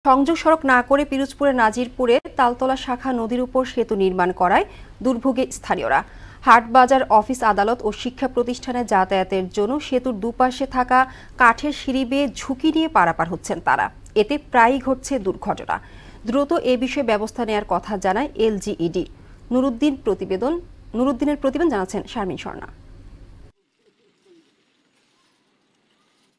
সংযোগ সড়ক না করে পিরোজপুরের নাজিরপুরে তালতলা শাখা নদীর উপর সেতু নির্মাণ করায় দুর্ভোগে স্থানীয়রা। হাটবাজার, অফিস, আদালত ও শিক্ষা প্রতিষ্ঠানে যাতায়াতের জন্য সেতুর দুপাশে থাকা কাঠের সিঁড়ি বেয়ে ঝুঁকি নিয়ে পারাপার হচ্ছেন তারা। এতে প্রায়ই ঘটছে দুর্ঘটনা। দ্রুত এ বিষয়ে ব্যবস্থা নেওয়ার কথা জানায় এলজিইডি। নুরুদ্দিনের প্রতিবেদন জানাচ্ছেন শারমিন স্বর্ণা।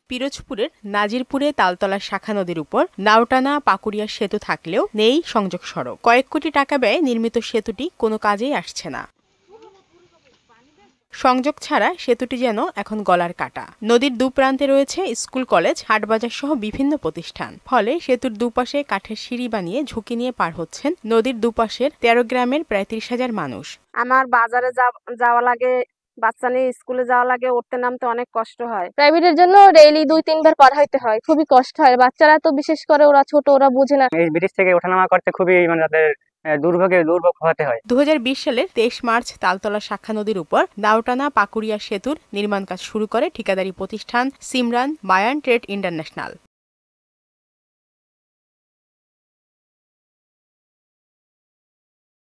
পিরোজপুরের নাজিরপুরে তালতলা শাখা নদীর উপর নাওটানা পাকুড়িয়া সেতু থাকলেও নেই সংযোগ সড়ক। কয়েক কোটি টাকা ব্যয়ে নির্মিত সেতুটি কোনো কাজেই আসছে না। সংযোগ ছাড়া সেতুটি যেন এখন গলার কাটা। নদীর দুপ্রান্তে রয়েছে স্কুল, কলেজ, হাটবাজার সহ বিভিন্ন প্রতিষ্ঠান। ফলে সেতুর দুপাশে কাঠের সিঁড়ি বানিয়ে ঝুঁকি নিয়ে পার হচ্ছেন নদীর দুপাশের 13 গ্রামের প্রায় 30,000 মানুষ। আমার বাজারে যাওয়া লাগে, বাচ্চা নিয়ে স্কুলে যাওয়া লাগে, উঠতে নামতে অনেক কষ্ট হয়। প্রাইভেটের জন্য ডেইলি 2-3 বার পার হইতে হয়, খুবই কষ্ট হয়। বাচ্চারা তো বিশেষ করে ওরা ছোট, ওরা বুঝে না। এই ব্রিজ থেকে ওঠানামা করতে খুবই তাদের দুর্ভোগ হতে হয়। 2020 সালের 23 মার্চ তালতলা শাখা নদীর উপর নাওটানা পাকুড়িয়া সেতুর নির্মাণ কাজ শুরু করে ঠিকাদারি প্রতিষ্ঠান সিমরান মায়ান ট্রেড ইন্টারন্যাশনাল।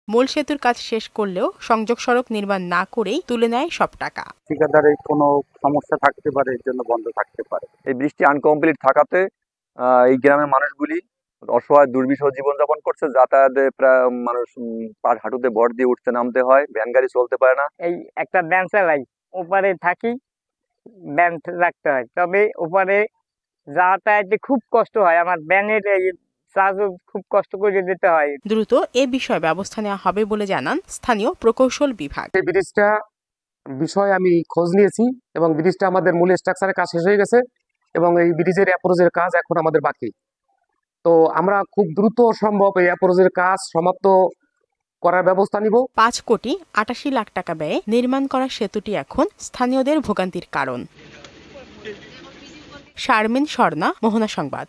মূল সেতুর কাজ শেষ করলেও সংযোগ সড়ক নির্মাণ না করেই তুলে নেয় সব টাকা। ঠিকাদারের কোনো সমস্যা থাকতে পারে, এর জন্য বন্ধ থাকতে পারে। এই বৃষ্টি আনকমপ্লিট থাকাতে এই গ্রামের মানুষগুলি অসহায় দুর্বিষহ জীবনযাপন করছে। যাতায়াতে প্রায় মানুষ পার হাঁটুতে ভর দিয়ে উঠতে নামতে হয়, ভ্যান গাড়ি চলতে পারে না। এই একটা ব্যান চালাই, ওপারে থাকি, ব্যান রাখতে হয়, তবে ওপারে যাতায়াতে খুব কষ্ট হয়। আমার ব্যানের চার্জও খুব কষ্ট করে দিতে হয়। দ্রুত এ বিষয়ে ব্যবস্থা নেওয়া হবে বলে জানান স্থানীয় প্রকৌশল বিভাগ। এই ব্রিজটা বিষয়ে আমি খোঁজ নিয়েছি এবং ব্রিজটা আমাদের মূল স্ট্রাকচারের কাজ শেষ হয়ে গেছে এবং এই ব্রিজের অ্যাপ্রোচের কাজ এখন আমাদের বাকি। তো আমরা খুব দ্রুত সম্ভব এই অ্যাপ্রোচের কাজ সমাপ্ত করার ব্যবস্থা নিব। 5,88,00,000 টাকা ব্যয়ে নির্মাণ করা সেতুটি এখন স্থানীয়দের ভোগান্তির কারণ। শারমিন স্বর্ণা, মোহনা সংবাদ।